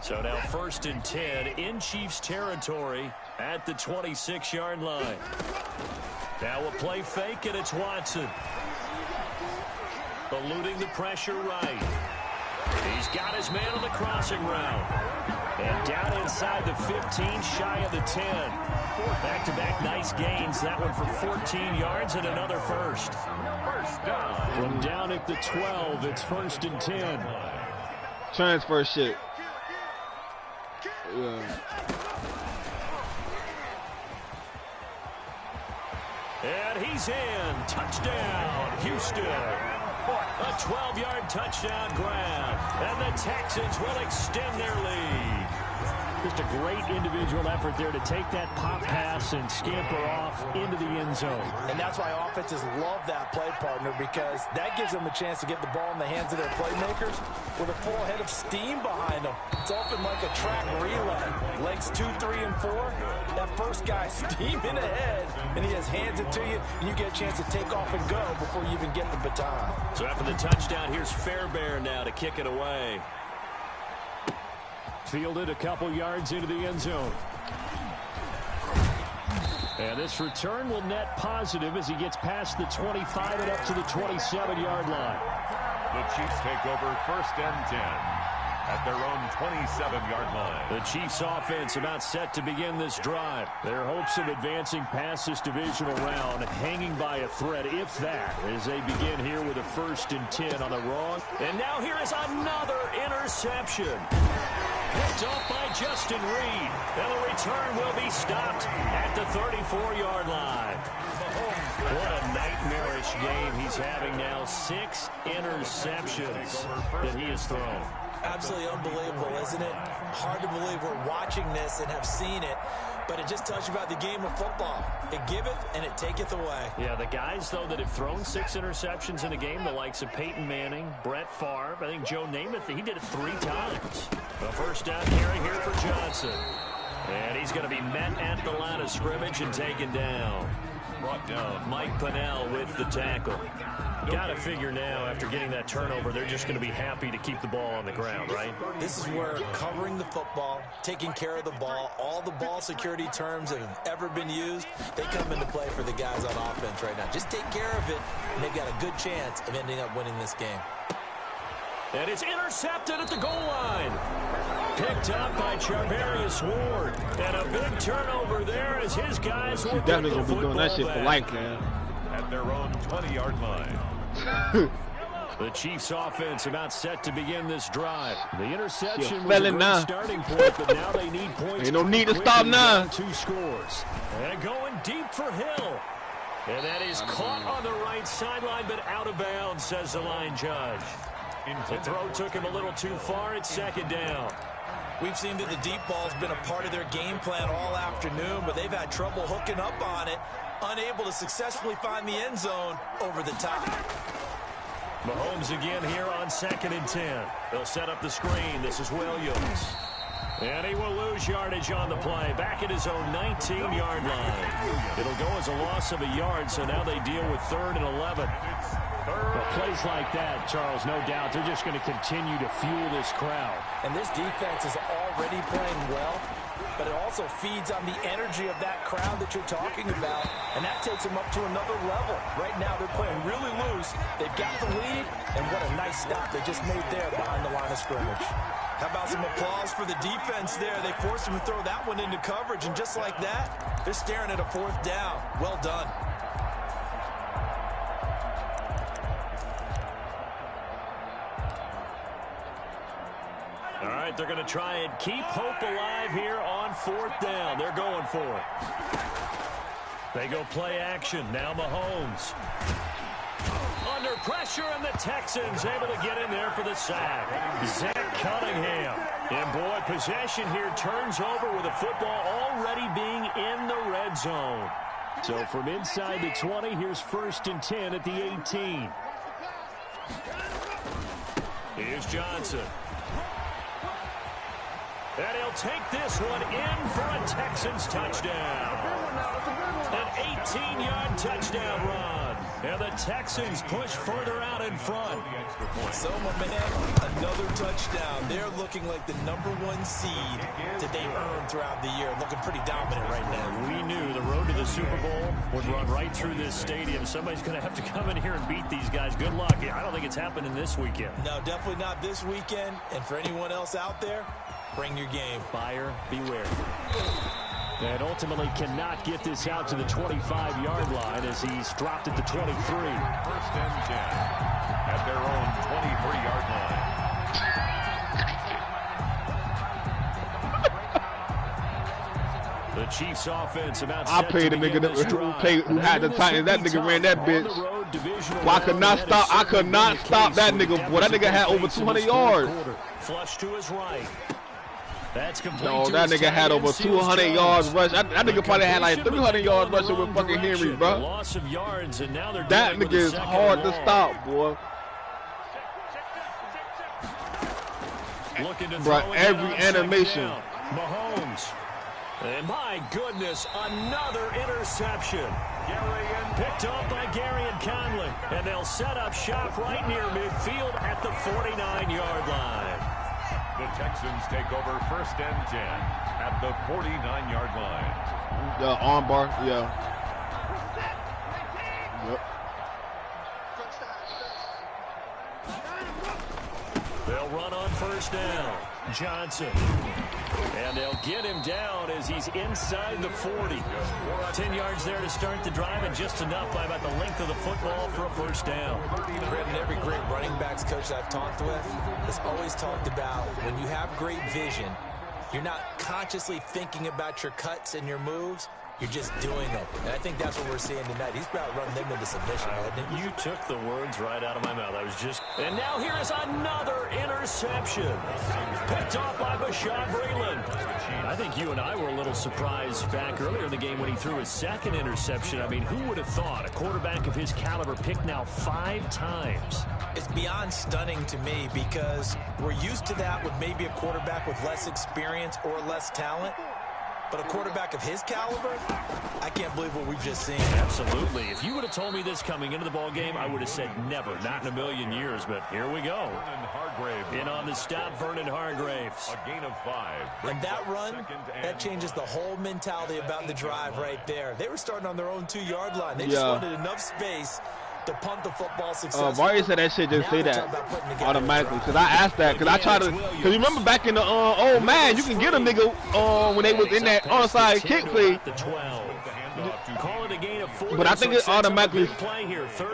[SPEAKER 1] So now 1st and 10 in Chiefs territory at the 26-yard line. Now a play fake, and it's Watson. Eluding the pressure right. He's got his man on the crossing route. And down inside the 15, shy of the 10. Back-to-back nice gains. That one for 14 yards and another first. From down at the 12, it's 1st and 10.
[SPEAKER 3] Transfer shit. Yeah.
[SPEAKER 1] And he's in. Touchdown, Houston. A 12-yard touchdown grab. And the Texans will extend their lead.
[SPEAKER 2] Just a great individual effort there to take that pop pass and scamper off into the end zone.
[SPEAKER 4] And that's why offenses love that play, partner, because that gives them a chance to get the ball in the hands of their playmakers with a full head of steam behind them. It's often like a track relay. Legs 2, 3, and 4. That first guy steaming ahead, and he has hands it to you, and you get a chance to take off and go before you even get the baton.
[SPEAKER 1] So after the touchdown, here's Fairbairn now to kick it away.
[SPEAKER 2] Fielded a couple yards into the end zone. And this return will net positive as he gets past the 25 and up to the 27-yard line.
[SPEAKER 6] The Chiefs take over 1st and 10 at their own 27-yard line.
[SPEAKER 2] The Chiefs offense about set to begin this drive. Their hopes of advancing past this divisional round hanging by a thread, if that, as they begin here with a 1st and 10 on the wrong.
[SPEAKER 1] And now here is another interception. Picked off by Justin Reed. And the return will be stopped at the 34-yard line. What a nightmarish game he's having now. 6 interceptions that he has thrown.
[SPEAKER 4] Absolutely unbelievable, isn't it? Hard to believe we're watching this and have seen it, but it just tells you about the game of football. It giveth and it taketh away.
[SPEAKER 1] Yeah, the guys, though, that have thrown 6 interceptions in a game, the likes of Peyton Manning, Brett Favre, I think Joe Namath, he did it 3 times. The first down carry here for Johnson. And he's going to be met at the line of scrimmage and taken down. Brought down Mike Pennell with the tackle. Got to figure now, after getting that turnover, they're just going to be happy to keep the ball on the ground, right?
[SPEAKER 4] This is where covering the football, taking care of the ball, all the ball security terms that have ever been used, they come into play for the guys on offense right now. Just take care of it, and they've got a good chance of ending up winning this game.
[SPEAKER 1] And it's intercepted at the goal line. Picked up by Charvarius Ward. And a big turnover there as his guys will
[SPEAKER 3] definitely going to be doing that shit for life, man.
[SPEAKER 6] At their own 20-yard line.
[SPEAKER 2] The Chiefs offense about set to begin this drive. The interception
[SPEAKER 3] was
[SPEAKER 2] a great starting point, but now they need points.
[SPEAKER 3] Ain't no need to stop now.
[SPEAKER 2] 2 scores.
[SPEAKER 1] And going deep for Hill. And that is caught on the right sideline, but out of bounds, says the line judge. The throw took him a little too far. It's 2nd down.
[SPEAKER 4] We've seen that the deep ball's been a part of their game plan all afternoon, but they've had trouble hooking up on it, unable to successfully find the end zone over the top.
[SPEAKER 1] Mahomes again here on 2nd and 10. They'll set up the screen. This is Williams. And he will lose yardage on the play. Back at his own 19-yard line. It'll go as a loss of a yard, so now they deal with 3rd and 11.
[SPEAKER 2] Well, plays like that, Charles, no doubt, they're just going to continue to fuel this crowd.
[SPEAKER 4] And this defense is already playing well, but it also feeds on the energy of that crowd that you're talking about, and that takes them up to another level. Right now, they're playing really loose. They've got the lead, and what a nice stop they just made there behind the line of scrimmage. How about some applause for the defense there? They forced him to throw that one into coverage, and just like that, they're staring at a 4th down. Well done.
[SPEAKER 1] All right, they're going to try and keep hope alive here on 4th down. They're going for it. They go play action. Now Mahomes. Under pressure, and the Texans able to get in there for the sack. Zach Cunningham. And, boy, possession here turns over with the football already being in the red zone.
[SPEAKER 2] So from inside the 20, here's 1st and 10 at the 18.
[SPEAKER 1] Here's Johnson. And he'll take this one in for a Texans touchdown. An 18-yard touchdown run. And the Texans push further out in front.
[SPEAKER 4] So, my man, another touchdown. They're looking like the #1 seed that they earned throughout the year. Looking pretty dominant right now.
[SPEAKER 1] We knew the road to the Super Bowl would run right through this stadium. Somebody's going to have to come in here and beat these guys. Good luck. I don't think it's happening this weekend.
[SPEAKER 4] No, definitely not this weekend. And for anyone else out there, bring your game.
[SPEAKER 1] Buyer beware.
[SPEAKER 2] And ultimately cannot get this out to the 25-yard line as he's dropped at the 23.
[SPEAKER 6] 1st and 10 at their own 23-yard
[SPEAKER 1] line. The Chiefs offense about
[SPEAKER 3] I played a nigga who had the Titans. That nigga ran that bitch.
[SPEAKER 2] divisional.
[SPEAKER 3] Well, I could not stop that nigga. Boy, that nigga had over 200 yards.
[SPEAKER 2] Flush to his right. That's complete.
[SPEAKER 3] No, that nigga had over 200 yards rush. That nigga probably had like 300 yards rushing with fucking Henry, bro.
[SPEAKER 2] Loss of yards, and now they're
[SPEAKER 3] that nigga is hard to stop, boy. Bro, every animation.
[SPEAKER 2] Mahomes. And my goodness, another interception. Picked up by Gary and Conley. And they'll set up shop right near midfield at the 49-yard line.
[SPEAKER 6] The Texans take over 1st and 10 at the 49-yard line.
[SPEAKER 3] The arm bar, yeah. Yep.
[SPEAKER 2] They'll run on 1st down. Johnson. And they'll get him down as he's inside the 40. 10 yards there to start the drive, and just enough by about the length of the football for a 1st down.
[SPEAKER 4] Brandon, every great running backs coach I've talked with has always talked about when you have great vision, you're not consciously thinking about your cuts and your moves. You're just doing them. And I think that's what we're seeing tonight. He's about to run them into submission.
[SPEAKER 2] You took the words right out of my mouth. I was just... And now here is another interception. Picked off by Bashaud Breeland. I think you and I were a little surprised back earlier in the game when he threw his 2nd interception. I mean, who would have thought a quarterback of his caliber picked now 5 times?
[SPEAKER 4] It's beyond stunning to me because we're used to that with maybe a quarterback with less experience or less talent. But a quarterback of his caliber, I can't believe what we've just seen.
[SPEAKER 2] Absolutely. If you would have told me this coming into the ball game, I would have said never, not in a million years. But here we go. In on the stop, Vernon Hargraves.
[SPEAKER 6] A gain of 5.
[SPEAKER 4] And that run, that changes the whole mentality about the drive right there. They were starting on their own 2-yard line. They just wanted enough space to punt the football successfully.
[SPEAKER 3] Mario said that shit didn't say that automatically. Because I asked that. Because I tried to. Because you remember back in the old man, you can get a nigga when they was in that onside kick play. But I think it automatically.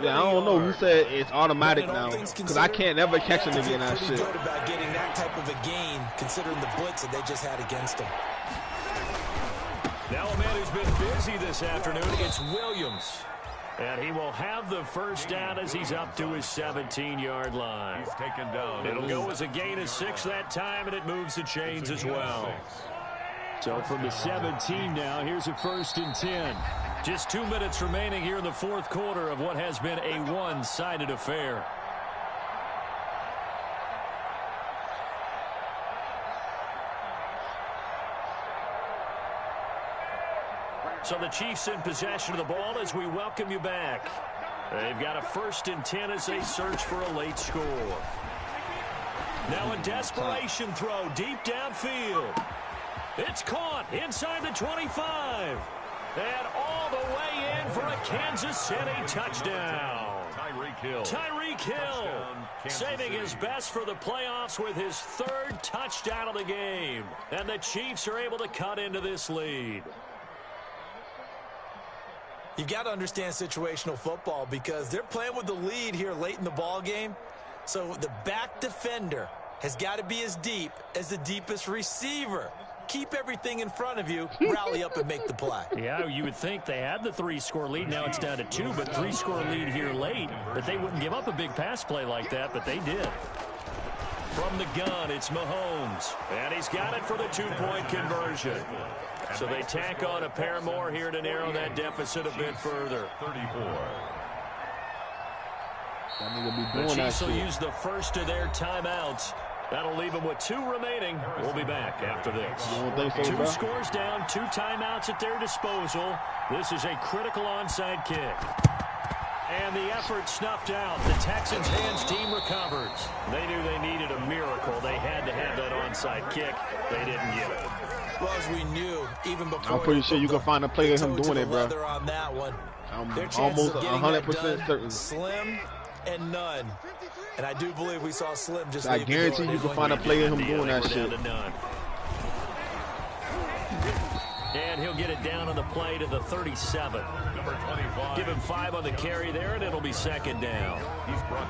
[SPEAKER 3] Yeah, I don't know. He said it's automatic now. Because I can't never catch a nigga in that shit.
[SPEAKER 4] About getting that type of a gain, considering the blitz that they just had against them.
[SPEAKER 2] Now a man who's been busy this afternoon, it's Williams. And he will have the 1st down as he's up to his 17-yard line.
[SPEAKER 6] He's taken down.
[SPEAKER 2] It'll go as a gain of 6 that time, and it moves the chains as well. So from the 17 now, here's a 1st and 10. Just 2 minutes remaining here in the 4th quarter of what has been a one-sided affair. So the Chiefs in possession of the ball as we welcome you back. They've got a 1st and 10 as they search for a late score. Now a desperation throw deep downfield. It's caught inside the 25. And all the way in for a Kansas City touchdown. Tyreek Hill saving his best for the playoffs with his 3rd touchdown of the game. And the Chiefs are able to cut into this lead.
[SPEAKER 4] You've got to understand situational football because they're playing with the lead here late in the ball game. So the back defender has got to be as deep as the deepest receiver. Keep everything in front of you, rally up and make the play.
[SPEAKER 2] Yeah, you would think they had the 3-score lead. Now it's down to 2, but 3-score lead here late. But they wouldn't give up a big pass play like that, but they did. From the gun, it's Mahomes. And he's got it for the 2-point conversion. So they tack on a pair more here to narrow that deficit a bit further.
[SPEAKER 6] 34.
[SPEAKER 2] The Chiefs will use the 1st of their timeouts. That'll leave them with 2 remaining. We'll be back after this. 2 scores down, 2 timeouts at their disposal. This is a critical onside kick. And the effort snuffed out. The Texans' hands team recovers. They knew they needed a miracle. They had to have that onside kick. They didn't get it.
[SPEAKER 4] Well, as we knew, even before.
[SPEAKER 3] I'm pretty sure you can find a play of him doing it, bro.
[SPEAKER 4] On that one.
[SPEAKER 3] I'm almost 100% certain.
[SPEAKER 4] Slim and none. And I do believe we saw Slim just.
[SPEAKER 3] I guarantee you can find a play of him doing that shit.
[SPEAKER 2] And he'll get it down on the play to the 37.
[SPEAKER 6] Number 25.
[SPEAKER 2] Give him 5 on the carry there, and it'll be 2nd down.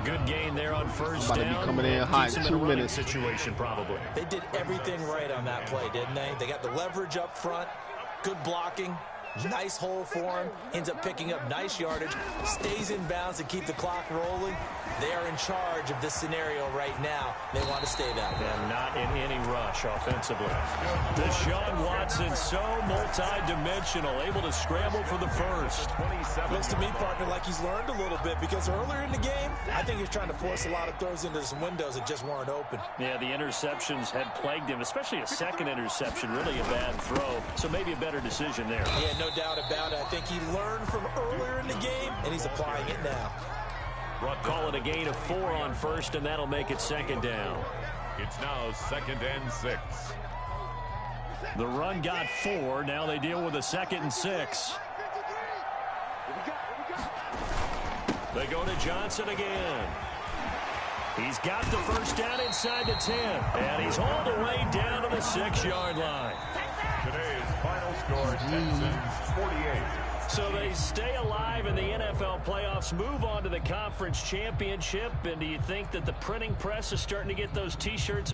[SPEAKER 2] Good gain there on 1st down.
[SPEAKER 3] About to be coming in hot in 2 minutes.
[SPEAKER 2] Situation probably.
[SPEAKER 4] They did everything right on that play, didn't they? They got the leverage up front, good blocking, Nice hole for him. Ends up picking up nice yardage. Stays in bounds to keep the clock rolling. They are in charge of this scenario right now. They want to stay that way.
[SPEAKER 1] And not in any rush offensively. Deshaun Watson, so multi-dimensional, able to scramble for the first.
[SPEAKER 4] Looks to me, partner, like he's learned a little bit, because earlier in the game, I think he was trying to force a lot of throws into some windows that just weren't open.
[SPEAKER 1] Yeah, the interceptions had plagued him, especially a second interception, really a bad throw. So maybe a better decision there.
[SPEAKER 4] Yeah, no doubt about it. I think he learned from earlier in the game, and he's applying it now.
[SPEAKER 1] Call it a gain of 4 on first, and that'll make it second down.
[SPEAKER 6] It's now 2nd and 6.
[SPEAKER 1] The run got 4. Now they deal with a 2nd and 6. They go to Johnson again. He's got the first down inside the 10. And he's hauled away down to the 6-yard line.
[SPEAKER 6] Today's final score, Texans 48.
[SPEAKER 1] So they stay alive in the NFL playoffs, move on to the conference championship. And do you think that the printing press is starting to get those T-shirts?